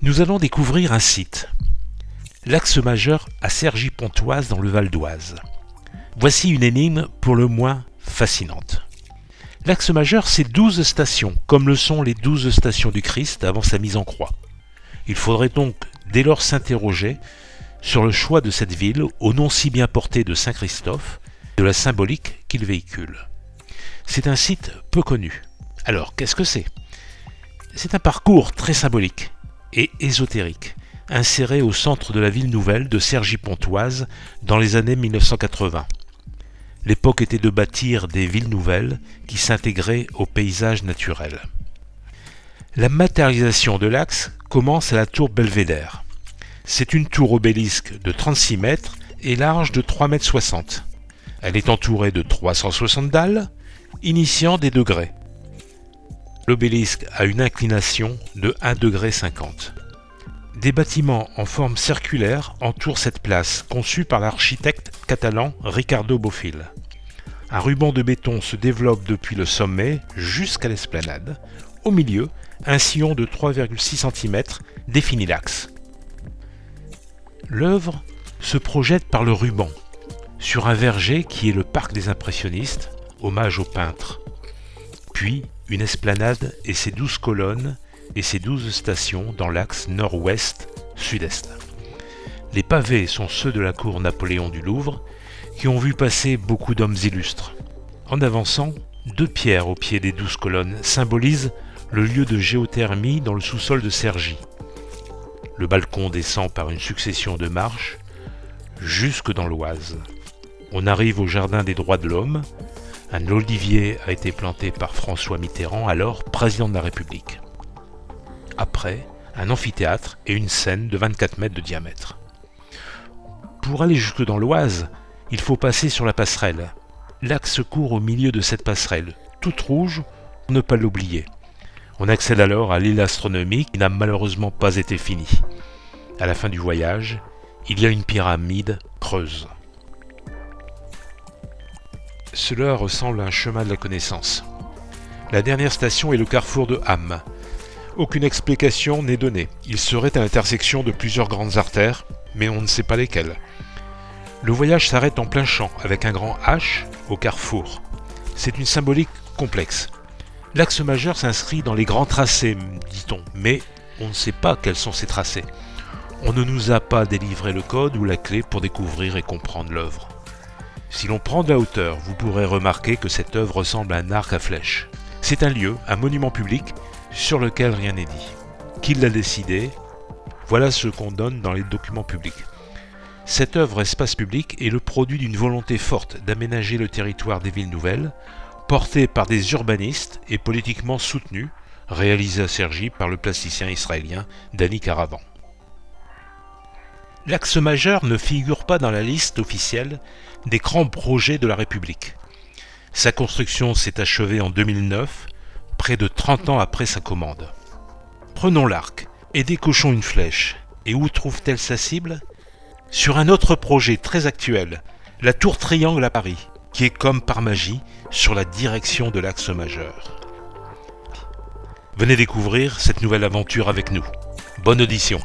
Nous allons découvrir un site, l'axe majeur à Cergy-Pontoise dans le Val d'Oise. Voici une énigme pour le moins fascinante. L'axe majeur, c'est 12 stations, comme le sont les 12 stations du Christ avant sa mise en croix. Il faudrait donc dès lors s'interroger sur le choix de cette ville au nom si bien porté de Saint-Christophe, de la symbolique qu'il véhicule. C'est un site peu connu. Alors, qu'est-ce que c'est ? C'est un parcours très symbolique et ésotérique, inséré au centre de la ville nouvelle de Cergy-Pontoise dans les années 1980. L'époque était de bâtir des villes nouvelles qui s'intégraient au paysage naturel. La matérialisation de l'axe commence à la tour Belvédère. C'est une tour obélisque de 36 mètres et large de 3,60 m. Elle est entourée de 360 dalles, initiant des degrés. L'obélisque a une inclination de 1,50 degré. Des bâtiments en forme circulaire entourent cette place, conçue par l'architecte catalan Ricardo Bofill. Un ruban de béton se développe depuis le sommet jusqu'à l'esplanade. Au milieu, un sillon de 3,6 cm définit l'axe. L'œuvre se projette par le ruban, sur un verger qui est le parc des impressionnistes, hommage au peintre. Puis, une esplanade et ses 12 colonnes et ses 12 stations dans l'axe nord-ouest-sud-est. Les pavés sont ceux de la cour Napoléon du Louvre, qui ont vu passer beaucoup d'hommes illustres. En avançant, 2 pierres au pied des 12 colonnes symbolisent le lieu de géothermie dans le sous-sol de Cergy. Le balcon descend par une succession de marches jusque dans l'Oise. On arrive au jardin des droits de l'homme. Un olivier a été planté par François Mitterrand, alors président de la République. Après, un amphithéâtre et une scène de 24 mètres de diamètre. Pour aller jusque dans l'Oise, il faut passer sur la passerelle. L'axe court au milieu de cette passerelle, toute rouge, pour ne pas l'oublier. On accède alors à l'île astronomique qui n'a malheureusement pas été finie. À la fin du voyage, il y a une pyramide creuse. Cela ressemble à un chemin de la connaissance. La dernière station est le carrefour de Ham. Aucune explication n'est donnée. Il serait à l'intersection de plusieurs grandes artères, mais on ne sait pas lesquelles. Le voyage s'arrête en plein champ, avec un grand H au carrefour. C'est une symbolique complexe. L'axe majeur s'inscrit dans les grands tracés, dit-on, mais on ne sait pas quels sont ces tracés. On ne nous a pas délivré le code ou la clé pour découvrir et comprendre l'œuvre. Si l'on prend de la hauteur, vous pourrez remarquer que cette œuvre ressemble à un arc à flèches. C'est un lieu, un monument public, sur lequel rien n'est dit. Qui l'a décidé ? Voilà ce qu'on donne dans les documents publics. Cette œuvre espace public est le produit d'une volonté forte d'aménager le territoire des villes nouvelles, portée par des urbanistes et politiquement soutenue, réalisée à Cergy par le plasticien israélien Dani Karavan. L'axe majeur ne figure pas dans la liste officielle des grands projets de la République. Sa construction s'est achevée en 2009, près de 30 ans après sa commande. Prenons l'arc et décochons une flèche. Et où trouve-t-elle sa cible ? Sur un autre projet très actuel, la tour Triangle à Paris, qui est comme par magie sur la direction de l'axe majeur. Venez découvrir cette nouvelle aventure avec nous. Bonne audition.